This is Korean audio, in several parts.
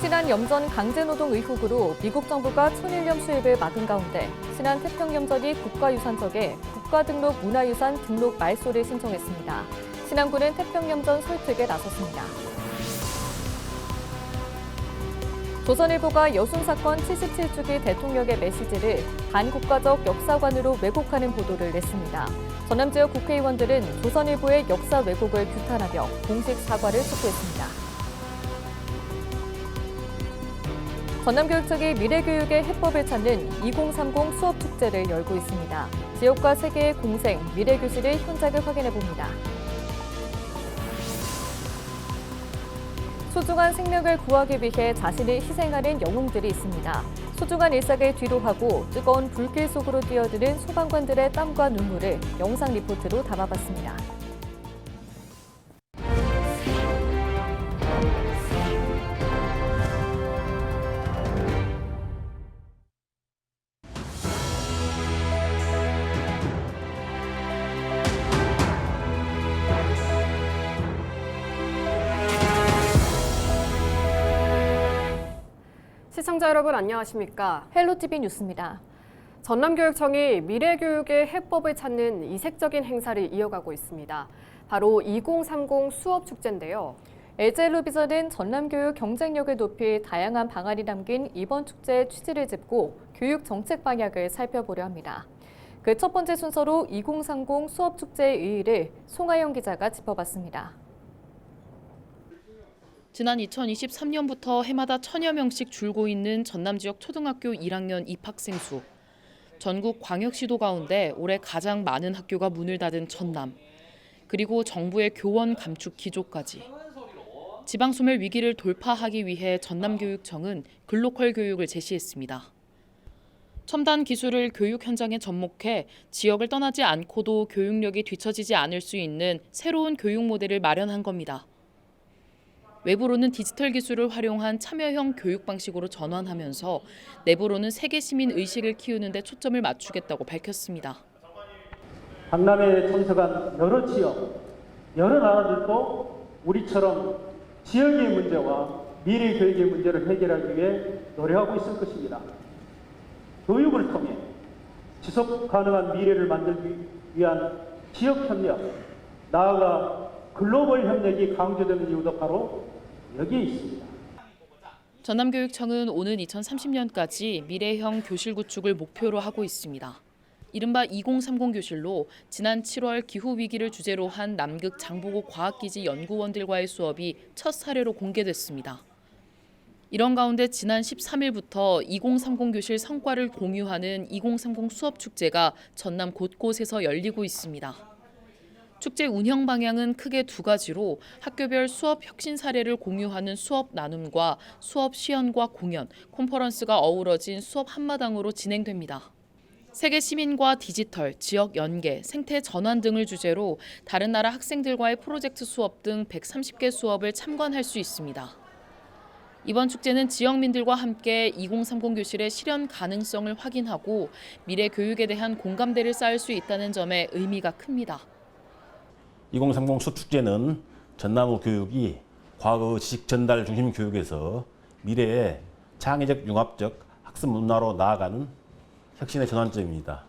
신안염전 강제노동 의혹으로 미국 정부가 천일염 수입을 막은 가운데 신안 태평염전이 국가유산적에 국가등록 문화유산 등록 말소를 신청했습니다. 신안군은 태평염전 설득에 나섰습니다. 조선일보가 여순 사건 77주기 대통령의 메시지를 반국가적 역사관으로 왜곡하는 보도를 냈습니다. 전남 지역 국회의원들은 조선일보의 역사 왜곡을 규탄하며 공식 사과를 촉구했습니다. 전남교육청이 미래교육의 해법을 찾는 2030 수업축제를 열고 있습니다. 지역과 세계의 공생, 미래교실의 현장을 확인해봅니다. 소중한 생명을 구하기 위해 자신을 희생하는 영웅들이 있습니다. 소중한 일상을 뒤로하고 뜨거운 불길 속으로 뛰어드는 소방관들의 땀과 눈물을 영상 리포트로 담아봤습니다. 시청자 여러분 안녕하십니까? 헬로티비 뉴스입니다. 전남교육청이 미래교육의 해법을 찾는 이색적인 행사를 이어가고 있습니다. 바로 2030 수업축제인데요. LG엘로비전은 전남교육 경쟁력을 높일 다양한 방안이 담긴 이번 축제의 취지를 짚고 교육 정책 방향을 살펴보려 합니다. 그 첫 번째 순서로 2030 수업축제의 의의를 송하영 기자가 짚어봤습니다. 지난 2023년부터 해마다 1000여 명씩 줄고 있는 전남 지역 초등학교 1학년 입학생 수. 전국 광역시도 가운데 올해 가장 많은 학교가 문을 닫은 전남. 그리고 정부의 교원 감축 기조까지. 지방소멸 위기를 돌파하기 위해 전남교육청은 글로컬 교육을 제시했습니다. 첨단 기술을 교육 현장에 접목해 지역을 떠나지 않고도 교육력이 뒤처지지 않을 수 있는 새로운 교육 모델을 마련한 겁니다. 외부로는 디지털 기술을 활용한 참여형 교육 방식으로 전환하면서 내부로는 세계 시민 의식을 키우는 데 초점을 맞추겠다고 밝혔습니다. 박람회에 참석한 여러 지역, 여러 나라들도 우리처럼 지역의 문제와 미래 교육의 문제를 해결하기 위해 노력하고 있을 것입니다. 교육을 통해 지속 가능한 미래를 만들기 위한 지역 협력, 나아가 글로벌 협력이 강조되는 이유도 바로 여기에 있습니다. 전남교육청은 오는 2030년까지 미래형 교실 구축을 목표로 하고 있습니다. 이른바 2030 교실로 지난 7월 기후위기를 주제로 한 남극 장보고 과학기지 연구원들과의 수업이 첫 사례로 공개됐습니다. 이런 가운데 지난 13일부터 2030 교실 성과를 공유하는 2030 수업축제가 전남 곳곳에서 열리고 있습니다. 축제 운영 방향은 크게 두 가지로 학교별 수업 혁신 사례를 공유하는 수업 나눔과 수업 시연과 공연, 컨퍼런스가 어우러진 수업 한마당으로 진행됩니다. 세계 시민과 디지털, 지역 연계, 생태 전환 등을 주제로 다른 나라 학생들과의 프로젝트 수업 등 130개 수업을 참관할 수 있습니다. 이번 축제는 지역민들과 함께 2030 교실의 실현 가능성을 확인하고 미래 교육에 대한 공감대를 쌓을 수 있다는 점에 의미가 큽니다. 2030 수축제는 전남의 교육이 과거 지식 전달 중심 교육에서 미래의 창의적 융합적 학습 문화로 나아가는 혁신의 전환점입니다.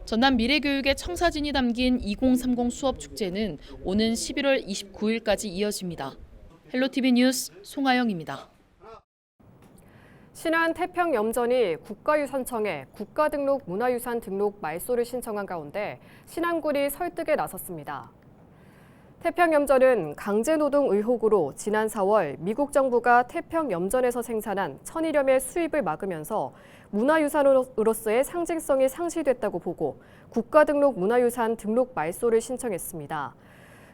전남 미래교육의 청사진이 담긴 2030 수업축제는 오는 11월 29일까지 이어집니다. 헬로티비 뉴스 송하영입니다. 신안 태평염전이 국가유산청에 국가등록 문화유산 등록 말소를 신청한 가운데 신안군이 설득에 나섰습니다. 태평염전은 강제노동 의혹으로 지난 4월 미국 정부가 태평염전에서 생산한 천일염의 수입을 막으면서 문화유산으로서의 상징성이 상실됐다고 보고 국가등록 문화유산 등록 말소를 신청했습니다.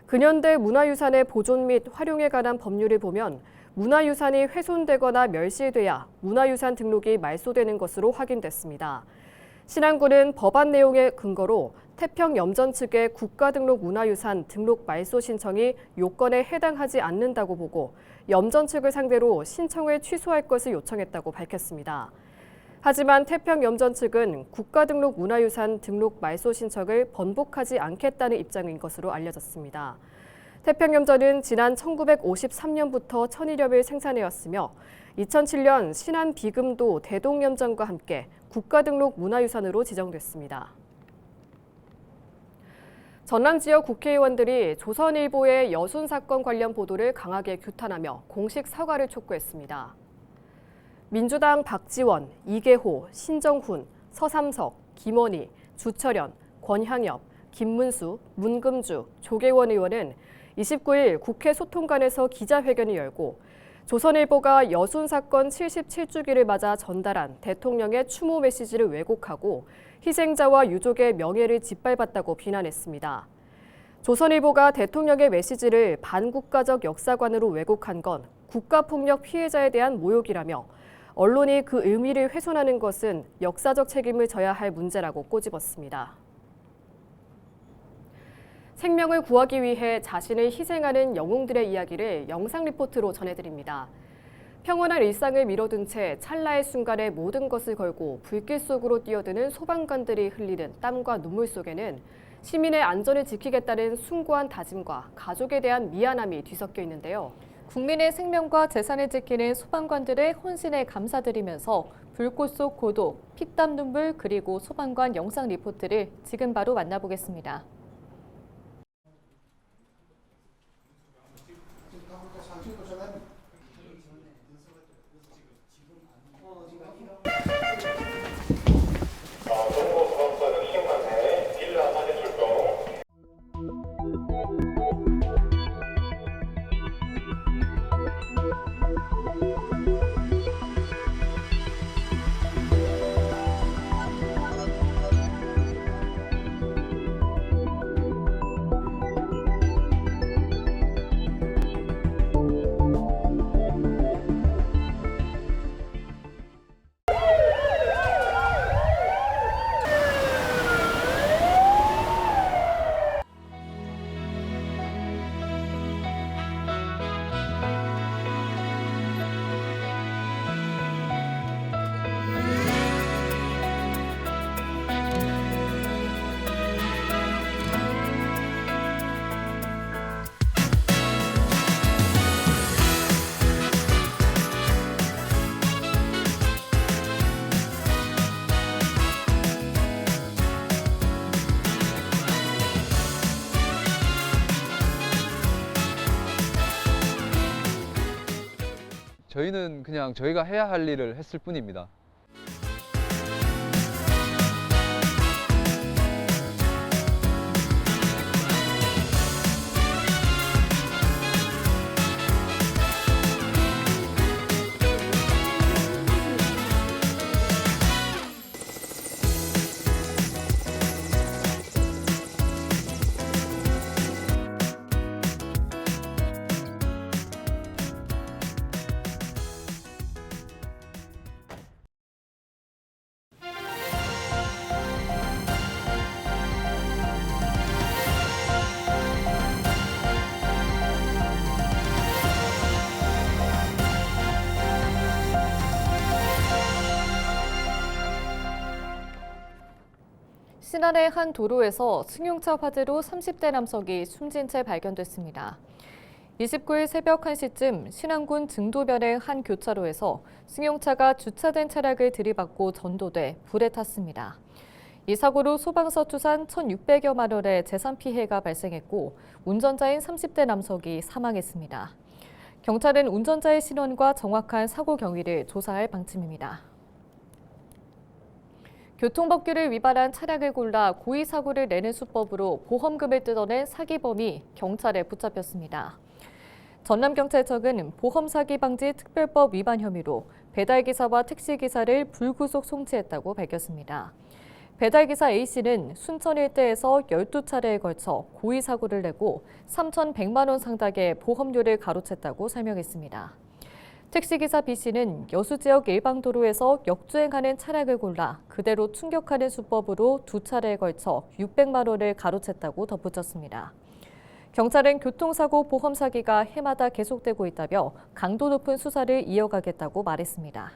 근현대 문화유산의 보존 및 활용에 관한 법률을 보면 문화유산이 훼손되거나 멸실돼야 문화유산 등록이 말소되는 것으로 확인됐습니다. 신안군은 법안 내용의 근거로 태평염전 측의 국가등록 문화유산 등록 말소 신청이 요건에 해당하지 않는다고 보고 염전 측을 상대로 신청을 취소할 것을 요청했다고 밝혔습니다. 하지만 태평염전 측은 국가등록 문화유산 등록 말소 신청을 번복하지 않겠다는 입장인 것으로 알려졌습니다. 태평염전은 지난 1953년부터 천일염을 생산해왔으며 2007년 신안 비금도 대동염전과 함께 국가등록 문화유산으로 지정됐습니다. 전남 지역 국회의원들이 조선일보의 여순 사건 관련 보도를 강하게 규탄하며 공식 사과를 촉구했습니다. 민주당 박지원, 이계호, 신정훈, 서삼석, 김원희, 주철현, 권향엽, 김문수, 문금주, 조계원 의원은 29일 국회 소통관에서 기자회견을 열고 조선일보가 여순 사건 77주기를 맞아 전달한 대통령의 추모 메시지를 왜곡하고 희생자와 유족의 명예를 짓밟았다고 비난했습니다. 조선일보가 대통령의 메시지를 반국가적 역사관으로 왜곡한 건 국가폭력 피해자에 대한 모욕이라며 언론이 그 의미를 훼손하는 것은 역사적 책임을 져야 할 문제라고 꼬집었습니다. 생명을 구하기 위해 자신을 희생하는 영웅들의 이야기를 영상 리포트로 전해드립니다. 평온한 일상을 미뤄둔 채 찰나의 순간에 모든 것을 걸고 불길 속으로 뛰어드는 소방관들이 흘리는 땀과 눈물 속에는 시민의 안전을 지키겠다는 숭고한 다짐과 가족에 대한 미안함이 뒤섞여 있는데요. 국민의 생명과 재산을 지키는 소방관들의 헌신에 감사드리면서 불꽃 속 고독, 피땀 눈물 그리고 소방관 영상 리포트를 지금 바로 만나보겠습니다. 저희는 그냥 저희가 해야 할 일을 했을 뿐입니다. 신안의 한 도로에서 승용차 화재로 30대 남성이 숨진 채 발견됐습니다. 29일 새벽 1시쯤 신안군 증도변의 한 교차로에서 승용차가 주차된 차량을 들이받고 전도돼 불에 탔습니다. 이 사고로 소방서 추산 1,600여만 원의 재산 피해가 발생했고 운전자인 30대 남성이 사망했습니다. 경찰은 운전자의 신원과 정확한 사고 경위를 조사할 방침입니다. 교통법규를 위반한 차량을 골라 고의 사고를 내는 수법으로 보험금을 뜯어낸 사기범이 경찰에 붙잡혔습니다. 전남경찰청은 보험사기방지 특별법 위반 혐의로 배달기사와 택시기사를 불구속 송치했다고 밝혔습니다. 배달기사 A씨는 순천 일대에서 12차례에 걸쳐 고의 사고를 내고 3,100만 원 상당의 보험료를 가로챘다고 설명했습니다. 택시기사 B씨는 여수 지역 일방도로에서 역주행하는 차량을 골라 그대로 충격하는 수법으로 2차례에 걸쳐 600만 원을 가로챘다고 덧붙였습니다. 경찰은 교통사고 보험 사기가 해마다 계속되고 있다며 강도 높은 수사를 이어가겠다고 말했습니다.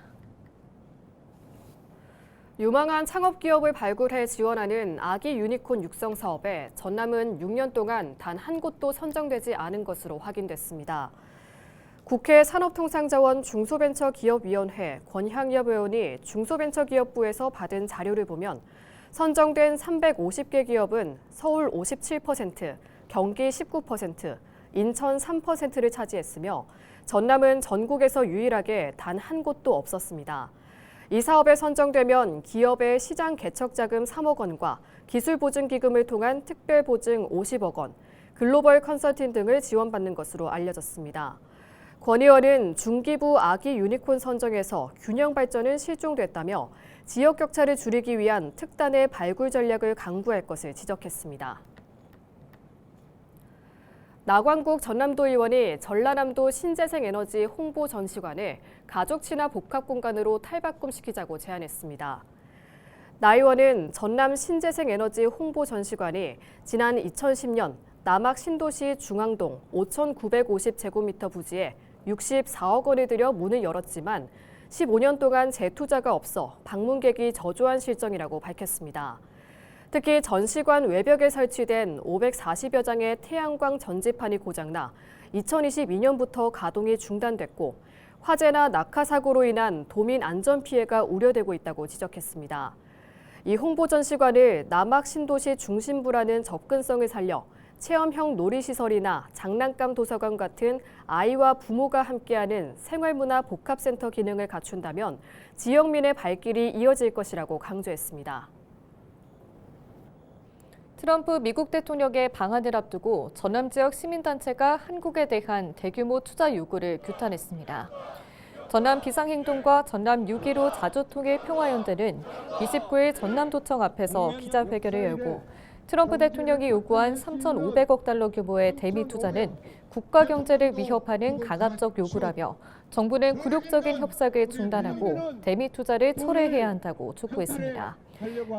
유망한 창업기업을 발굴해 지원하는 아기 유니콘 육성 사업에 전남은 6년 동안 단 한 곳도 선정되지 않은 것으로 확인됐습니다. 국회 산업통상자원 중소벤처기업위원회 권향엽 의원이 중소벤처기업부에서 받은 자료를 보면 선정된 350개 기업은 서울 57%, 경기 19%, 인천 3%를 차지했으며 전남은 전국에서 유일하게 단 한 곳도 없었습니다. 이 사업에 선정되면 기업의 시장 개척자금 3억 원과 기술보증기금을 통한 특별보증 50억 원, 글로벌 컨설팅 등을 지원받는 것으로 알려졌습니다. 권 의원은 중기부 아기 유니콘 선정에서 균형 발전은 실종됐다며 지역 격차를 줄이기 위한 특단의 발굴 전략을 강구할 것을 지적했습니다. 나광국 전남도 의원이 전라남도 신재생에너지 홍보 전시관을 가족 친화 복합 공간으로 탈바꿈시키자고 제안했습니다. 나 의원은 전남 신재생에너지 홍보 전시관이 지난 2010년 남학 신도시 중앙동 5,950제곱미터 부지에 64억 원을 들여 문을 열었지만 15년 동안 재투자가 없어 방문객이 저조한 실정이라고 밝혔습니다. 특히 전시관 외벽에 설치된 540여 장의 태양광 전지판이 고장나 2022년부터 가동이 중단됐고 화재나 낙하 사고로 인한 도민 안전 피해가 우려되고 있다고 지적했습니다. 이 홍보 전시관을 남학 신도시 중심부라는 접근성을 살려 체험형 놀이시설이나 장난감 도서관 같은 아이와 부모가 함께하는 생활문화 복합센터 기능을 갖춘다면 지역민의 발길이 이어질 것이라고 강조했습니다. 트럼프 미국 대통령의 방한을 앞두고 전남 지역 시민단체가 한국에 대한 대규모 투자 요구를 규탄했습니다. 전남 비상행동과 전남 6.15 자주통일 평화연대는 29일 전남도청 앞에서 기자회견을 열고 트럼프 대통령이 요구한 3,500억 달러 규모의 대미 투자는 국가 경제를 위협하는 강압적 요구라며 정부는 굴욕적인 협상을 중단하고 대미 투자를 철회해야 한다고 촉구했습니다.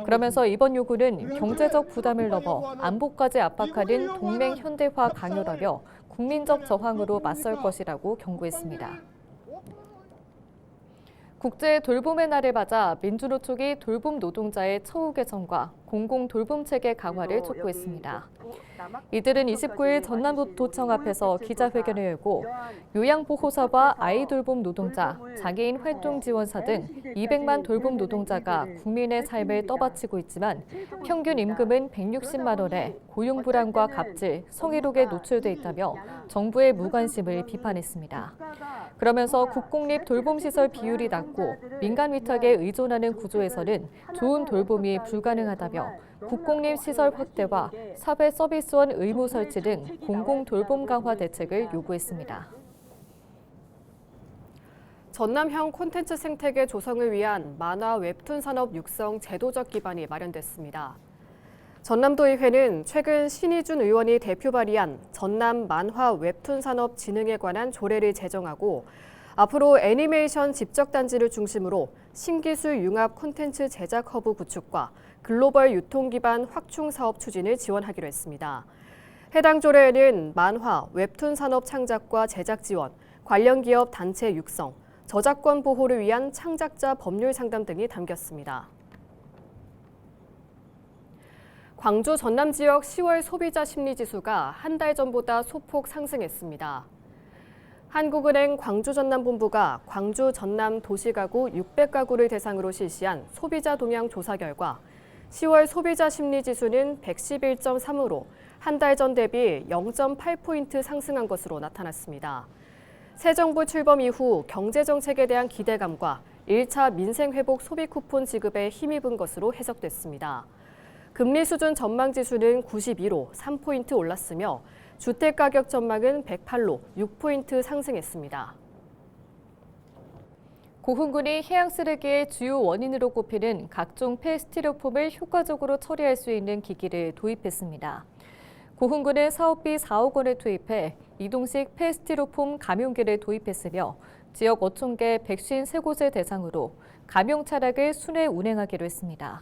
그러면서 이번 요구는 경제적 부담을 넘어 안보까지 압박하는 동맹 현대화 강요라며 국민적 저항으로 맞설 것이라고 경고했습니다. 국제 돌봄의 날을 맞아 민주노총이 돌봄 노동자의 처우 개선과 공공 돌봄 체계 강화를 촉구했습니다. 이들은 29일 전남도청 앞에서 기자회견을 열고 요양보호사와 아이돌봄 노동자, 장애인 활동 지원사 등 200만 돌봄 노동자가 국민의 삶을 떠받치고 있지만 평균 임금은 160만 원에 고용 불안과 갑질, 성희롱에 노출돼 있다며 정부의 무관심을 비판했습니다. 그러면서 국공립 돌봄시설 비율이 낮고 민간 위탁에 의존하는 구조에서는 좋은 돌봄이 불가능하다며 국공립 시설 확대와 사회 서비스원 의무 설치 등 공공 돌봄 강화 대책을 요구했습니다. 전남형 콘텐츠 생태계 조성을 위한 만화 웹툰 산업 육성 제도적 기반이 마련됐습니다. 전남도의회는 최근 신희준 의원이 대표 발의한 전남 만화 웹툰 산업 진흥에 관한 조례를 제정하고 앞으로 애니메이션 집적단지를 중심으로 신기술 융합 콘텐츠 제작 허브 구축과 글로벌 유통 기반 확충 사업 추진을 지원하기로 했습니다. 해당 조례에는 만화, 웹툰 산업 창작과 제작 지원, 관련 기업 단체 육성, 저작권 보호를 위한 창작자 법률 상담 등이 담겼습니다. 광주 전남 지역 10월 소비자 심리지수가 한 달 전보다 소폭 상승했습니다. 한국은행 광주 전남본부가 광주 전남 도시가구 600가구를 대상으로 실시한 소비자 동향 조사 결과 10월 소비자 심리지수는 111.3으로 한 달 전 대비 0.8포인트 상승한 것으로 나타났습니다. 새 정부 출범 이후 경제정책에 대한 기대감과 1차 민생회복 소비 쿠폰 지급에 힘입은 것으로 해석됐습니다. 금리 수준 전망 지수는 92로 3포인트 올랐으며 주택가격 전망은 108로 6포인트 상승했습니다. 고흥군이 해양 쓰레기의 주요 원인으로 꼽히는 각종 폐스티로폼을 효과적으로 처리할 수 있는 기기를 도입했습니다. 고흥군은 사업비 4억 원을 투입해 이동식 폐스티로폼 감용기를 도입했으며 지역 5촌 개 153곳을 대상으로 감용 차량을 순회 운행하기로 했습니다.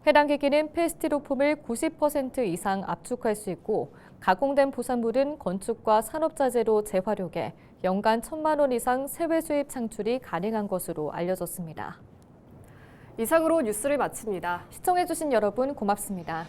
해당 기기는 폐스티로폼을 90% 이상 압축할 수 있고 가공된 부산물은 건축과 산업자재로 재활용해 연간 1,000만 원 이상 세외 수입 창출이 가능한 것으로 알려졌습니다. 이상으로 뉴스를 마칩니다. 시청해주신 여러분 고맙습니다.